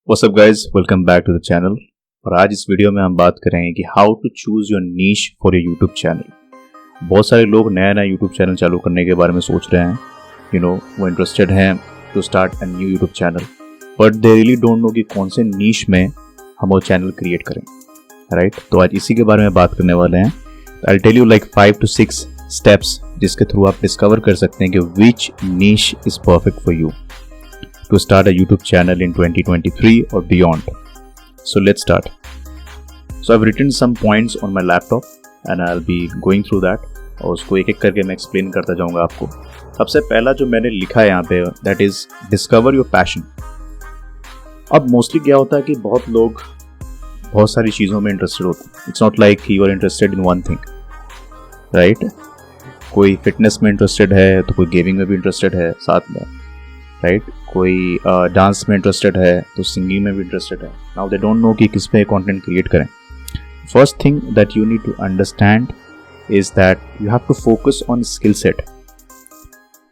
What's up guys, welcome back to the channel। और आज इस वीडियो में हम बात करेंगे कि how to choose your niche for your YouTube channel. बहुत सारे लोग नया यूट्यूब चैनल चालू करने के बारे में सोच रहे हैं, वो इंटरेस्टेड हैं to start a new YouTube channel, but they really don't know कि कौन से नीश में हम वो चैनल क्रिएट करें, राइट। तो आज इसी के बारे में बात करने वाले हैं। I tell you like 5 to 6 steps जिसके थ्रू आप डिस्कवर कर सकते हैं कि which niche is perfect for you to start a YouTube channel in 2023 or beyond. So let's start. So I've written some points on my laptop and I'll be going through that और उसको एक एक करके मैं explain करता जाऊंगा आपको। सबसे पहला जो मैंने लिखा है यहाँ पे that is discover your passion। अब मोस्टली क्या होता है कि बहुत लोग बहुत सारी चीज़ों में इंटरेस्टेड होते हैं। It's not like you are interested in one thing, right. कोई फिटनेस में इंटरेस्टेड है तो कोई गेमिंग में भी इंटरेस्टेड है साथ में, राइट। कोई डांस में इंटरेस्टेड है तो सिंगिंग में भी इंटरेस्टेड है। नाउ दे डोंट नो कि किस पे कंटेंट क्रिएट करें। First thing that you need to understand is that you have to focus on skill set,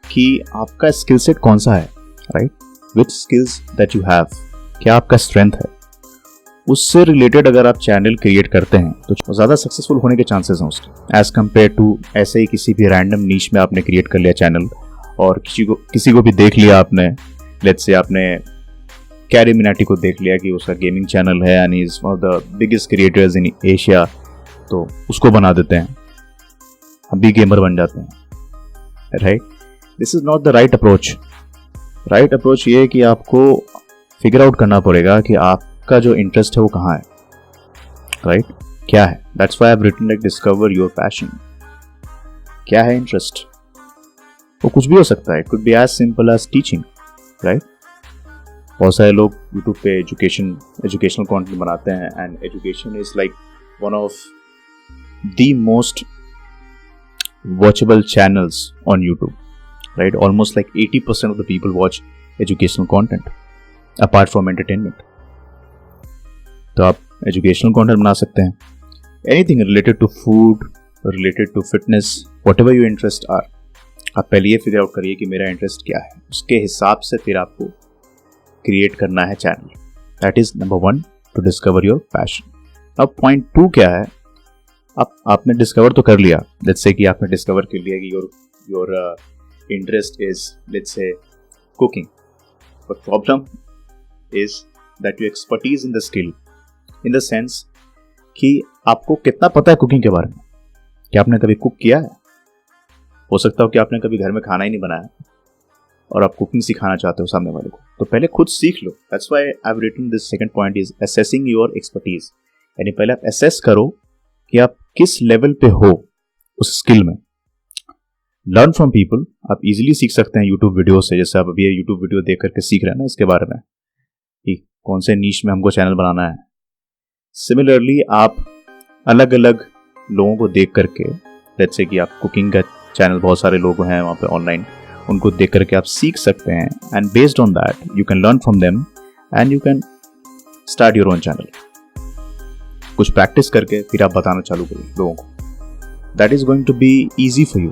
कि आपका स्किल सेट कौन सा है, right. Which skills that you have, क्या आपका स्ट्रेंथ है, उससे रिलेटेड अगर आप चैनल क्रिएट करते हैं तो ज़्यादा सक्सेसफुल होने के चांसेस हैं उसके, एज कम्पेयर टू ऐसे ही किसी भी रैंडम नीश में आपने क्रिएट कर लिया चैनल और किसी को भी देख लिया आपने। लेट्स से आपने कैरी मिनाटी को देख लिया कि उसका गेमिंग चैनल है and is one of the biggest creators in Asia, तो उसको बना देते हैं, हम भी गेमर बन जाते हैं, right. This is not the right approach. Right approach ये है कि आपको फिगर आउट करना पड़ेगा कि आपका जो इंटरेस्ट है वो कहाँ है, राइट, क्या है। That's why I have written like discover your passion. क्या है इंटरेस्ट, वो कुछ भी हो सकता है। It could be as simple as teaching, right. बहुत सारे लोग यूट्यूब पे एजुकेशनल कंटेंट बनाते हैं and education is like one of the most watchable channels on YouTube, right. Almost like 80% of the people watch educational content apart from entertainment. तो आप educational content बना सकते हैं, anything related to food, related to fitness, whatever your interest are. आप पहले ये figure out करिए कि मेरा इंटरेस्ट क्या है, उसके हिसाब से फिर आपको क्रिएट करना है channel. That is number 1 to discover your passion. अब पॉइंट 2 क्या है, आपने डिस्कवर तो कर लिया। लेट्स से कि आपने डिस्कवर कर लिया कि your interest is let's say cooking, but problem is that you expertise in the skill, in the sense कि आपको कितना पता है कुकिंग के बारे में। क्या आपने कभी कुक किया है? हो सकता हो कि आपने कभी घर में खाना ही नहीं बनाया और आप कुकिंग सिखाना चाहते हो सामने वाले को, तो पहले खुद सीख लो। That's why I have written this second point is assessing your expertise. यानी पहले आप असेस करो कि आप किस लेवल पे हो उस स्किल में। लर्न फ्रॉम पीपल, आप इजीली सीख सकते हैं यूट्यूब वीडियो से। जैसे आप अभी ये यूट्यूब वीडियो देख करके सीख रहे हैं ना इसके बारे में कि कौन से नीश में हमको चैनल बनाना है। सिमिलरली आप अलग अलग लोगों को देख करके, लेट्स से कि आप कुकिंग का चैनल बहुत सारे लोग हैं वहाँ पे ऑनलाइन, उनको देख करके आप सीख सकते हैं and based on that you can learn from them and you can start your own channel. कुछ प्रैक्टिस करके फिर आप बताना चालू करिए लोगों को। That is going to be easy for you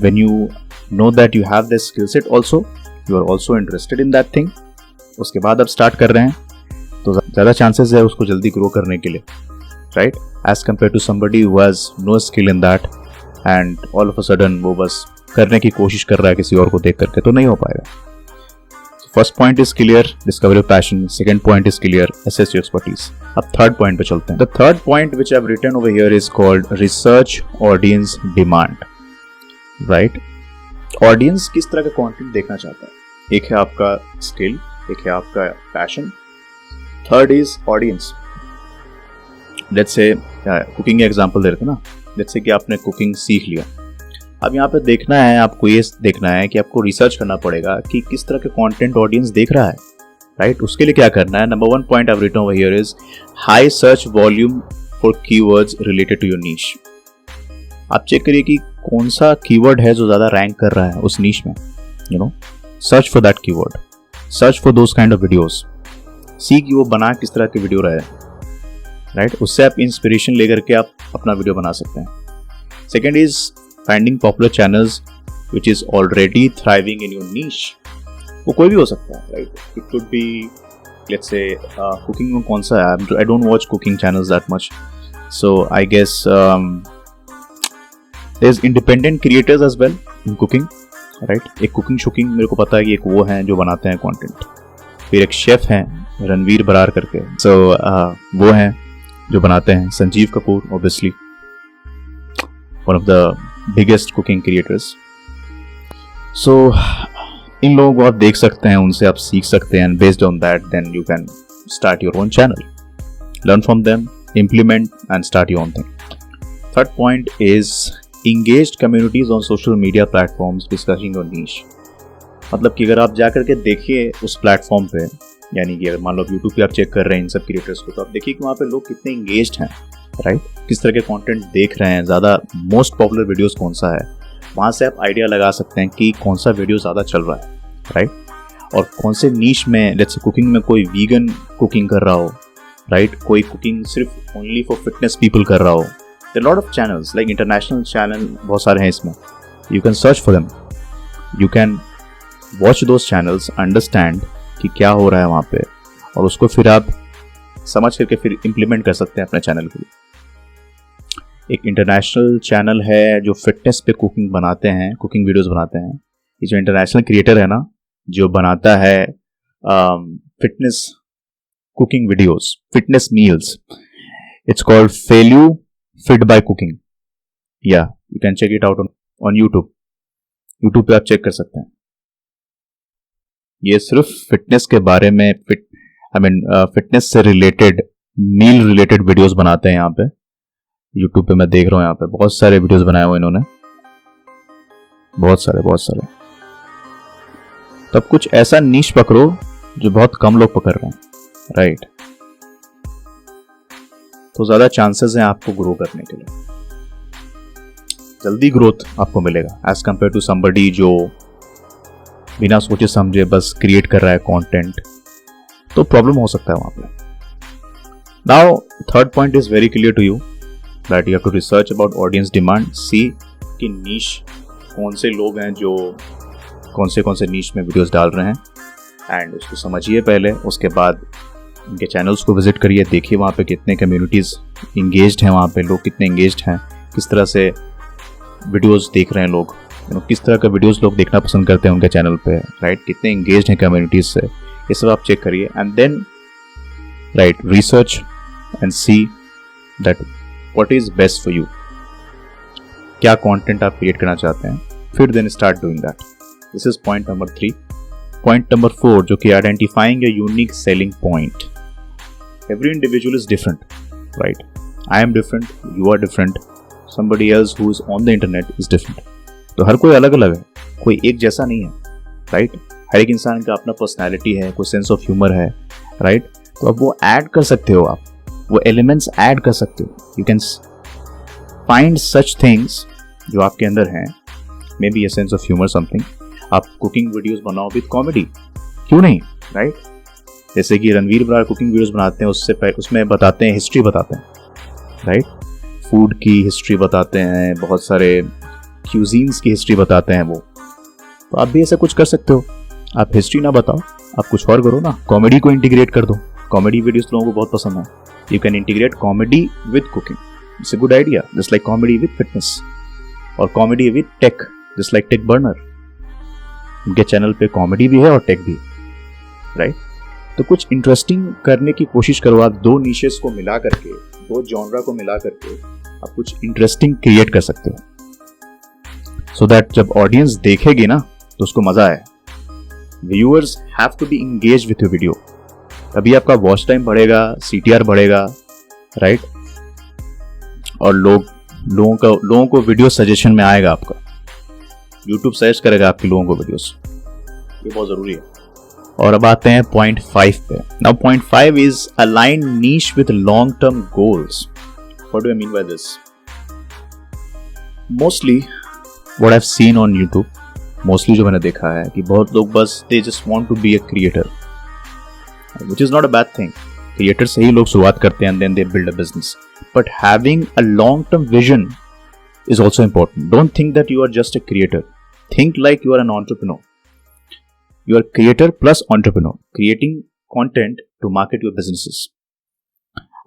when you know that you have the skill set, also you are also interested in that thing. उसके बाद आप स्टार्ट कर रहे हैं तो ज़्यादा चांसेस है उसको जल्दी ग्रो करने के लिए, right, as compare to somebody who has no skill in that and all of a sudden वो बस करने की कोशिश कर रहा है किसी और को देख करके, तो नहीं हो पाएगा। First point is clear, discover your passion. Second point is clear, assess your expertise. अब थर्ड पॉइंट पे चलते हैं। The third point which I have written over here is called research audience demand, right. Audience किस तरह का content देखना चाहता है। एक है आपका स्किल, एक है आपका passion, third is audience. Let's say cooking का एग्जांपल दे रहे थे ना। जैसे कि आपने कुकिंग सीख लिया, अब यहाँ पे देखना है, आपको ये देखना है कि आपको रिसर्च करना पड़ेगा कि किस तरह के कंटेंट ऑडियंस देख रहा है, राइट। उसके लिए क्या करना है, number 1 point I have written over here is high search volume for keywords related to your niche. आप चेक करिए कि कौन सा कीवर्ड है जो ज़्यादा रैंक कर रहा है उस नीश में, search for that keyword, search for those kind of videos. See कि वो बना किस तरह के वीडियो रहे, राइट। उससे आप इंस्पिरेशन लेकर के आप अपना वीडियो बना सकते हैं। Second is finding popular channels which is already thriving in your niche. वो कोई भी हो सकता है, right. It could be let's say cooking में कौन सा है, I don't watch cooking channels that much, so I guess there is independent creators as well in cooking, right. एक कुकिंग शुकिंग मेरे को पता है कि एक वो हैं जो बनाते हैं कंटेंट, फिर एक शेफ हैं रणवीर बरार करके, सो वो हैं जो बनाते हैं, Sanjeev Kapoor obviously one of the biggest cooking creators. So इन लोगों को आप देख सकते हैं, उनसे आप सीख सकते हैं, and based on that then you can start your own channel, learn from them, implement and start your own thing. Third point is engaged communities on social media platforms discussing your niche। मतलब कि अगर आप जाकर के देखिए उस platform पे, यानी कि अगर मान लो यूट्यूब पे आप चेक कर रहे हैं इन सब क्रिएटर्स को, तो आप देखिए कि वहाँ पे लोग कितने इंगेज्ड हैं, राइट, किस तरह के कंटेंट देख रहे हैं, ज़्यादा मोस्ट पॉपुलर वीडियोस कौन सा है, वहाँ से आप आइडिया लगा सकते हैं कि कौन सा वीडियो ज़्यादा चल रहा है, राइट, और कौन से नीश में, लेट्स से कुकिंग में कोई वीगन कुकिंग कर रहा हो, राइट, कोई कुकिंग सिर्फ ओनली फॉर फिटनेस पीपल कर रहा हो। There are a lot of channels, like international channel बहुत सारे हैं इसमें, you can search for them, you can watch those channels, understand कि क्या हो रहा है वहाँ पे, और उसको फिर आप समझ करके फिर implement कर सकते हैं अपने चैनल के लिए। एक इंटरनेशनल चैनल है जो फिटनेस पे कुकिंग बनाते हैं, कुकिंग वीडियोस बनाते हैं। ये जो इंटरनेशनल क्रिएटर है ना, जो बनाता है fitness cooking videos, fitness meals, it's called फेल्यू Fit by Cooking, yeah, you can check it out on YouTube पे आप चेक कर सकते हैं। ये सिर्फ फिटनेस के बारे में, फिटनेस से रिलेटेड, मील रिलेटेड वीडियोस बनाते हैं यहाँ पे। YouTube पे मैं देख रहा हूँ, यहाँ पे बहुत सारे वीडियोस बनाए हुए इन्होंने, बहुत सारे। तब कुछ ऐसा नीश पकड़ो जो बहुत कम लोग पकड़ रहे हैं, राइट, तो ज्यादा चांसेस हैं आपको ग्रो करने के लिए, जल्दी ग्रोथ आपको मिलेगा एज कंपेयर टू समबडी जो बिना सोचे समझे बस क्रिएट कर रहा है कंटेंट, तो प्रॉब्लम हो सकता है वहां पे। Now third point is very clear to you that you have to research about audience demand, see कि नीश कौन से लोग हैं जो कौन से नीश में वीडियोस डाल रहे हैं, एंड उसको समझिए पहले, उसके बाद उनके चैनल्स को विजिट करिए, देखिए वहाँ पे कितने कम्युनिटीज़ इंगेज्ड हैं, वहाँ पे लोग कितने इंगेज्ड हैं, किस तरह से वीडियोस देख रहे हैं लोग, किस तरह का वीडियोस लोग देखना पसंद करते हैं उनके चैनल पे, राइट, कितने इंगेज्ड हैं कम्युनिटीज़ से, ये सब आप चेक करिए, and then right research and see that what is best for you, क्या कंटेंट आप क्रिएट करना चाहते हैं, फिर then start doing that. This is point number 3। Point number 4 जो कि identifying your unique selling point. Every individual is different, right? I am different, you are different, somebody else who is on the internet is different. तो हर कोई अलग अलग है, कोई एक जैसा नहीं है, राइट, हर एक इंसान का अपना पर्सनैलिटी है, कोई सेंस ऑफ ह्यूमर है, राइट, तो अब वो ऐड कर सकते हो, आप वो एलिमेंट्स ऐड कर सकते हो, you can find such things जो आपके अंदर हैं, may be a sense of humour something, आप कुकिंग वीडियोस बनाओ विद कॉमेडी, क्यों नहीं, राइट, जैसे कि रणवीर बरार कुकिंग वीडियोस बनाते हैं, उसमें बताते हैं, हिस्ट्री बताते हैं, राइट, फूड की हिस्ट्री बताते हैं, बहुत सारे क्यूजीन्स की हिस्ट्री बताते हैं वो, तो आप भी ऐसा कुछ कर सकते हो, आप हिस्ट्री ना बताओ, आप कुछ और करो ना, कॉमेडी को इंटीग्रेट कर दो, कॉमेडी वीडियोस लोगों को बहुत पसंद है, you can integrate comedy with cooking, it's a good idea, just like comedy with fitness, और comedy with tech, just like Tech Burner, उनके चैनल पे कॉमेडी भी है और टेक भी, राइट, तो कुछ इंटरेस्टिंग करने की कोशिश करो, आप दो नीशेस को मिला करके, दो जॉनरा को मिला करके आप कुछ इंटरेस्टिंग क्रिएट कर सकते हो, सो दैट जब ऑडियंस देखेगी ना तो उसको मजा आए, viewers have to be engaged with your video, तभी आपका वॉच टाइम बढ़ेगा, CTR बढ़ेगा, राइट, और लोगों को वीडियो सजेशन में आएगा, आपका YouTube सजेस्ट करेगा आपके लोगों को वीडियोस, ये बहुत जरूरी है। और अब आते हैं पॉइंट 5 पे। Now point 5 is align niche with long term goals. What do I mean by this? Mostly what I have seen on YouTube, mostly जो मैंने देखा है कि बहुत लोग बस they just want to be a creator, which is not a bad thing, creator से ही लोग शुरुआत करते हैं and then they build a business, but having a long term vision is also important. Don't think that you are just a creator. Think like you are an entrepreneur. You are creator plus entrepreneur. Creating content to market your businesses.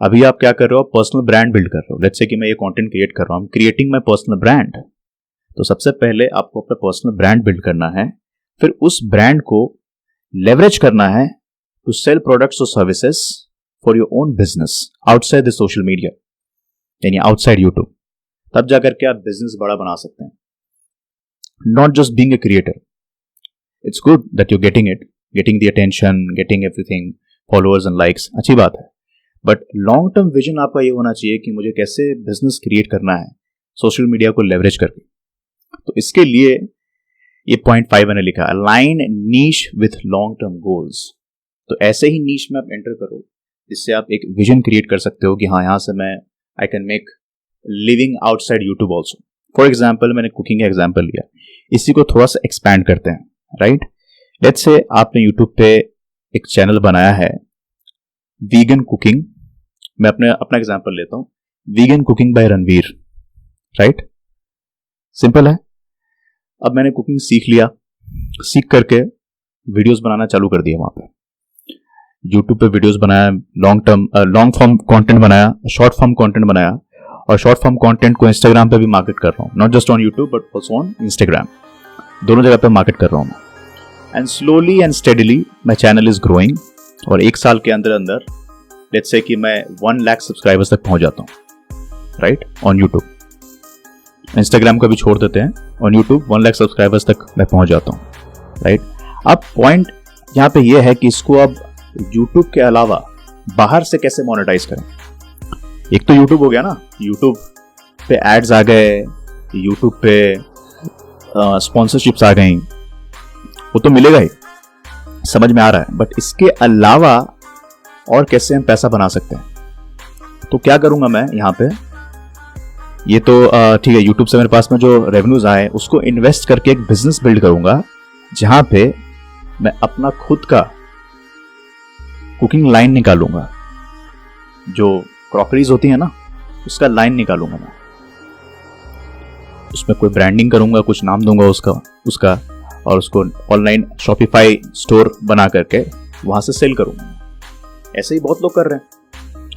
अभी आप क्या कर रहे हो, personal brand build कर रहे हो। Let's say कि मैं ये कंटेंट क्रिएट कर रहा हूँ, क्रिएटिंग माय पर्सनल ब्रांड। तो सबसे पहले आपको अपना पर्सनल ब्रांड बिल्ड करना है, फिर उस ब्रांड को लेवरेज करना है टू सेल प्रोडक्ट्स और services for your own business outside the social media, यानी आउटसाइड यूट्यूब। तब जाकर के आप बिजनेस बड़ा बना सकते हैं। Not just being a creator, it's good that you getting it, getting the attention, getting everything, followers and likes, अच्छी बात है। बट लॉन्ग टर्म विजन आपका ये होना चाहिए कि मुझे कैसे बिजनेस क्रिएट करना है सोशल मीडिया को लेवरेज करके। तो इसके लिए ये पॉइंट 5 मैंने लिखा, align niche with long term goals. तो ऐसे ही नीश में आप एंटर करो जिससे आप एक विजन क्रिएट कर सकते हो कि हाँ, यहां से मैं I can make living outside YouTube also. For example, मैंने कुकिंग का एग्जाम्पल लिया, इसी को थोड़ा सा एक्सपैंड करते हैं, राइट। लेट्स से आपने यूट्यूब पे एक चैनल बनाया है वीगन कुकिंग। मैं अपना एग्जाम्पल लेता हूं, vegan cooking by Ranveer, right. Simple है। अब मैंने कुकिंग सीख लिया, सीख करके वीडियोस बनाना चालू कर दिया। वहां पे यूट्यूब पे वीडियोस बनाया, लॉन्ग फॉर्म कंटेंट बनाया, शॉर्ट फॉर्म कंटेंट बनाया, और शॉर्ट फॉर्म कंटेंट को इंस्टाग्राम पे भी मार्केट कर रहा हूँ। Not just on YouTube but also on Instagram, दोनों जगह पे मार्केट कर रहा हूँ मैं। And slowly and steadily my channel is growing, और एक साल के अंदर अंदर लेट्स से कि मैं 1 लाख सब्सक्राइबर्स तक पहुंच जाता हूं, राइट, ऑन यूट्यूब। इंस्टाग्राम का भी छोड़ देते हैं, ऑन यूट्यूब 1 लाख सब्सक्राइबर्स तक मैं पहुंच जाता हूं, राइट। अब पॉइंट यहां पे ये है कि इसको अब यूट्यूब के अलावा बाहर से कैसे मोनेटाइज करें। एक तो यूट्यूब हो गया ना, यूट्यूब पे एड्स आ गए, यूट्यूब पे स्पॉन्सरशिप्स आ गई, वो तो मिलेगा ही, समझ में आ रहा है। बट इसके अलावा और कैसे हम पैसा बना सकते हैं। तो क्या करूंगा मैं यहाँ पे, ये तो ठीक है, यूट्यूब से मेरे पास में जो रेवेन्यूज आए उसको इन्वेस्ट करके एक बिजनेस बिल्ड करूंगा जहां पे मैं अपना खुद का कुकिंग लाइन निकालूंगा। जो क्रॉकरीज होती है ना, उसका लाइन निकालूंगा मैं, उसमें कोई ब्रांडिंग करूंगा, कुछ नाम दूंगा उसका और उसको ऑनलाइन शॉपिफाई स्टोर बना करके वहां से सेल करूंगा। ऐसे ही बहुत लोग कर रहे हैं।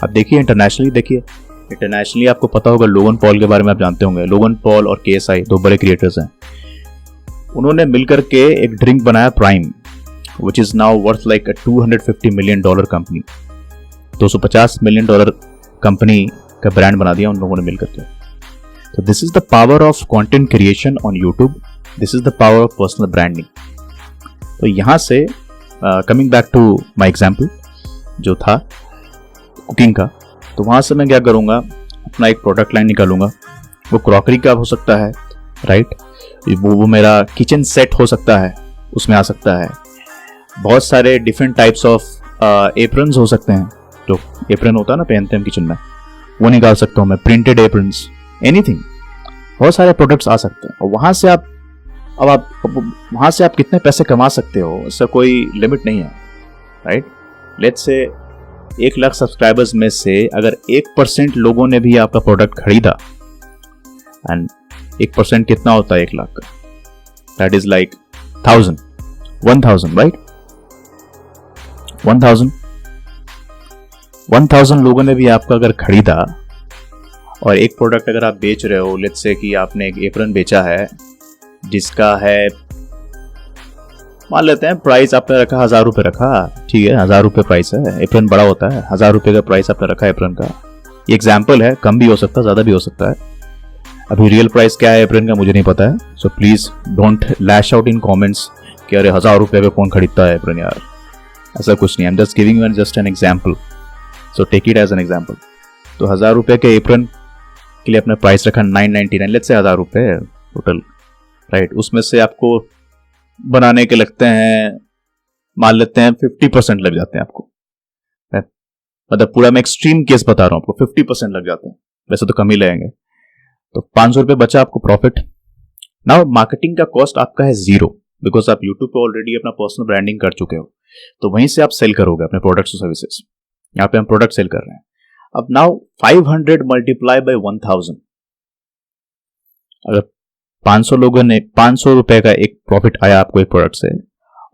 आप देखिए इंटरनेशनली, देखिए इंटरनेशनली आपको पता होगा, लोगन पॉल के बारे में आप जानते होंगे। लोगन पॉल और KSI 2 बड़े क्रिएटर्स हैं। उन्होंने मिलकर के एक ड्रिंक बनाया Prime, which is now worth like $250 million company. $250 million company का ब्रांड बना दिया उन लोगों ने मिलकर के। तो this is the power of content creation on YouTube, this is the power of personal branding. तो यहां से coming back to my example जो था कुकिंग का, तो वहां से मैं क्या करूंगा, अपना एक प्रोडक्ट लाइन निकालूंगा। वो क्रॉकरी का हो सकता है, राइट, वो मेरा किचन सेट हो सकता है, उसमें आ सकता है। बहुत सारे डिफरेंट टाइप्स ऑफ एप्रन्स हो सकते हैं, जो एप्रन होता है ना पहनते हैं किचन में, वो निकाल सकता हूँ मैं, प्रिंटेड एप्रन्स, एनीथिंग। बहुत सारे प्रोडक्ट्स आ सकते हैं। और वहां से आप कितने पैसे कमा सकते हो, इसका कोई लिमिट नहीं है, right. Let's say 1 lakh subscribers में से अगर 1% लोगों ने भी आपका प्रोडक्ट खरीदा, एंड 1% कितना होता है 1 लाख का, दैट इज लाइक 1000 राइट। 1000 लोगों ने भी आपका अगर खरीदा, और एक प्रोडक्ट अगर आप बेच रहे हो, लेट्स से कि आपने एक एप्रन बेचा है जिसका है, मान लेते हैं प्राइस आपने रखा 1000 रुपये रखा, ठीक है, 1000 रुपये प्राइस है, एप्रन बड़ा होता है, 1000 रुपये का प्राइस आपने रखा एप्रन का। ये एग्जाम्पल है, कम भी हो सकता है, ज्यादा भी हो सकता है। अभी रियल प्राइस क्या है एप्रन का मुझे नहीं पता है, so please don't lash out in comments कि अरे 1000 रुपये पे कौन खरीदता है एप्रन यार, ऐसा कुछ नहीं। I am just giving you just an example, so take it as an example. तो 1000 रुपये के एप्रन के लिए अपना प्राइस रखा 999, लेट्स से 1000 रुपये टोटल, राइट। उसमें से आपको बनाने के लगते हैं, मान लेते हैं 50% लग जाते हैं आपको, मतलब पूरा मैं एक्सट्रीम केस बता रहा हूं आपको, 50% लग जाते हैं, वैसे तो कम ही लगेंगे। तो 500 रुपये बचा आपको प्रॉफिट। नाउ मार्केटिंग का कॉस्ट आपका है 0, बिकॉज आप यूट्यूब पे ऑलरेडी अपना पर्सनल ब्रांडिंग कर चुके हो, तो वहीं से आप सेल करोगे अपने प्रोडक्ट्स और सर्विसेज। यहाँ पे हम प्रोडक्ट सेल कर रहे हैं। अब नाउ 500 मल्टीप्लाई बाय 1000, अगर 500 रुपए का एक प्रॉफिट आया आपको एक प्रोडक्ट से,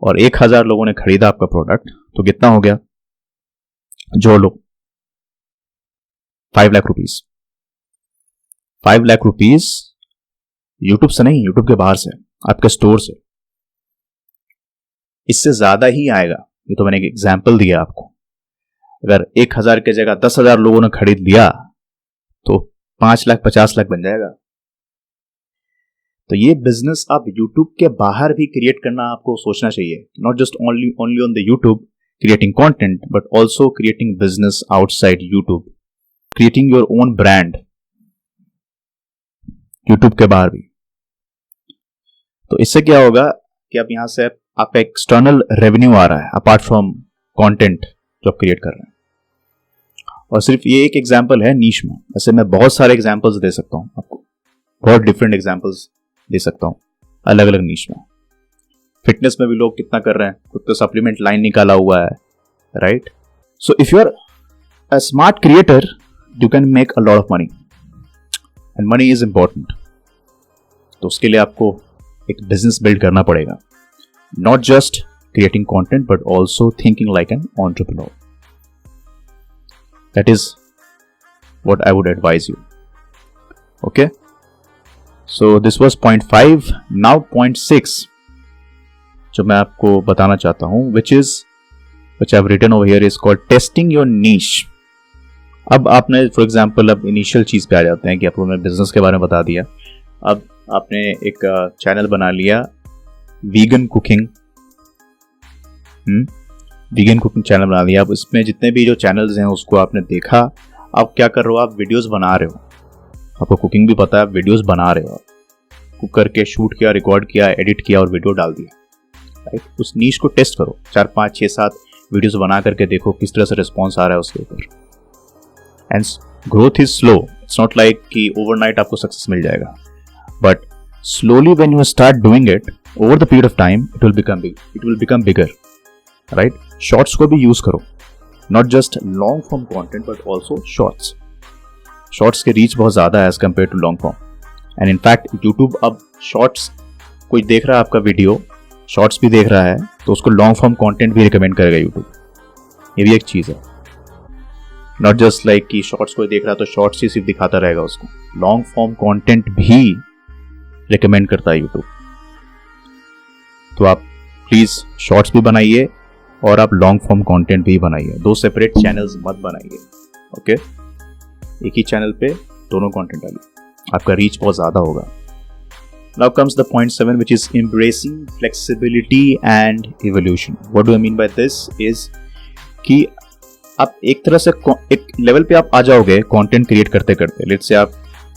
और 1000 लोगों ने खरीदा आपका प्रोडक्ट, तो कितना हो गया, जोड़ लो 5 lakh rupees. 5 lakh rupees YouTube से नहीं, यूट्यूब के बाहर से, आपके स्टोर से। इससे ज्यादा ही आएगा। ये तो मैंने एक एग्जाम्पल दिया आपको। अगर 1,000 की जगह 10,000 लोगों ने खरीद लिया तो 5 लाख 50 लाख बन जाएगा। तो ये बिजनेस आप यूट्यूब के बाहर भी क्रिएट करना आपको सोचना चाहिए। Not just only on the YouTube creating content, but also creating business outside YouTube, creating your own brand YouTube के बाहर भी। तो इससे क्या होगा कि आप यहां से आपका एक्सटर्नल रेवेन्यू आ रहा है अपार्ट फ्रॉम कंटेंट जो आप क्रिएट कर रहे हैं। और सिर्फ ये एक एग्जांपल है नीश में, ऐसे मैं बहुत सारे एग्जांपल्स दे सकता हूं आपको, बहुत डिफरेंट एग्जांपल्स दे सकता हूं अलग अलग नीश में। फिटनेस में भी लोग कितना कर रहे हैं, खुद तो सप्लीमेंट लाइन निकाला हुआ है, right? So if you are a smart creator you can make a lot of money and money is important. तो उसके लिए आपको एक बिजनेस बिल्ड करना पड़ेगा, not just creating content but also thinking like an entrepreneur. That is what I would advise you. Okay, so this was point 5। Now point 6 जो मैं आपको बताना चाहता हूं, which I have written over here is called testing your niche। अब आपने for example अब initial चीज पे आ जाते हैं कि आपको मैं बिजनेस के बारे में बता दिया। अब आपने एक चैनल बना लिया vegan cooking, vegan cooking channel बना लिया। अब इसमें जितने भी जो चैनल्स हैं उसको आपने देखा। अब क्या कर रहे हो, आप वीडियोस बना रहे हो, आपको कुकिंग भी पता है, वीडियोस बना रहे हो, कुक करके शूट किया, रिकॉर्ड किया, एडिट किया और वीडियो डाल दिया, राइट? उस नीश को टेस्ट करो, 4 5 6 7 वीडियोस बना करके देखो किस तरह से रिस्पॉन्स आ रहा है उसके ऊपर। And growth is slow, it's not like कि ओवरनाइट आपको सक्सेस मिल जाएगा, but slowly when you start doing it over the period of time it will become bigger, right? Shorts को भी यूज करो, not just long form content but also shorts. Shorts के reach बहुत ज्यादा है as compare to long form. And in fact YouTube अब shorts, कोई देख रहा है आपका वीडियो, शॉर्ट्स भी देख रहा है, तो उसको लॉन्ग फॉर्म कंटेंट भी रिकमेंड करेगा यूट्यूब। ये भी एक चीज है, नॉट जस्ट लाइक कि शॉर्ट्स कोई देख रहा है तो शॉर्ट्स ही सिर्फ दिखाता रहेगा उसको, लॉन्ग फॉर्म कंटेंट भी रिकमेंड करता है यूट्यूब। तो आप प्लीज शॉर्ट्स भी बनाइए और आप लॉन्ग फॉर्म कंटेंट भी बनाइए, 2 सेपरेट चैनल्स मत बनाइए। ओके, एक ही चैनल पे दोनों कंटेंट डालिए, आपका रीच बहुत ज्यादा होगा। Now comes the point 7, which is embracing flexibility and evolution. What do I mean by this is कि आप एक तरह से एक लेवल पे आप आ जाओगे कंटेंट क्रिएट करते करते। लेट्स से आप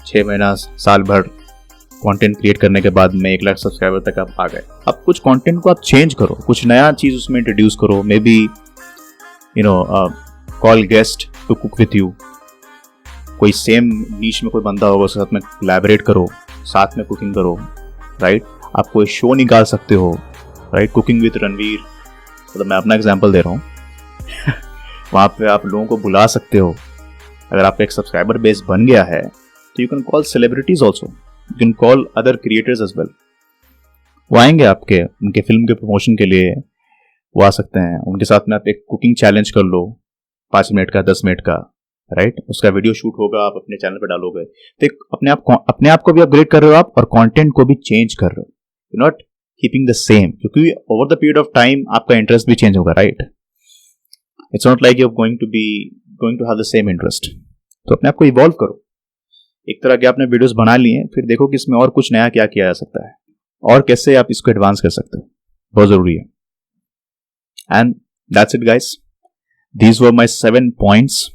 6 महीना साल भर कंटेंट क्रिएट करने के बाद में 1 लाख सब्सक्राइबर तक आप आ गए। अब कुछ कंटेंट को आप चेंज करो, कुछ नया चीज उसमें इंट्रोड्यूस करो। Maybe call guest to cook with you, कोई सेम नीश में कोई बंदा होगा उसके साथ में कोलैबोरेट करो, साथ में कुकिंग करो, राइट? आप कोई शो निकाल सकते हो, राइट? कुकिंग विद रणवीर, मतलब मैं अपना एग्जांपल दे रहा हूँ वहाँ पे आप लोगों को बुला सकते हो। अगर आपका एक सब्सक्राइबर बेस बन गया है तो you can call celebrities also, you can call other creators as well. वो आएंगे आपके, उनके फिल्म के प्रमोशन के लिए वो आ सकते हैं। उनके साथ में आप एक कुकिंग चैलेंज कर लो, 5 मिनट का, 10 मिनट का, राइट? उसका वीडियो शूट होगा, आप अपने चैनल पे डालोगे, तो अपने आप को भी अपग्रेड कर रहे हो आप और कंटेंट को भी चेंज कर रहे हो, you not keeping the same, क्योंकि over the period of time आपका इंटरेस्ट भी चेंज होगा, right? It's not like you are going to have the same interest. तो अपने आप को इवॉल्व करो। एक तरह के आपने वीडियोस बना लिए, फिर देखो कि इसमें और कुछ नया क्या किया जा सकता है और कैसे आप इसको एडवांस कर सकते हो, बहुत जरूरी है। And that's it guys, these were my 7 points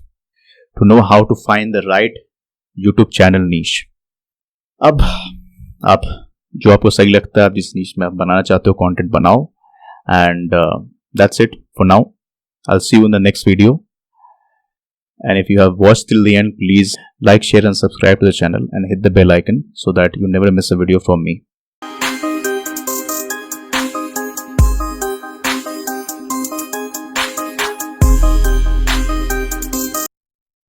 to know how to find the right YouTube channel niche। अब आप जो आपको सही लगता है, आप जिस niche में आप बनाना चाहते हो कंटेंट बनाओ। and that's it for now। I'll see you in the next video, and if you have watched till the end, please like, share and subscribe to the channel and hit the bell icon so that you never miss a video from me।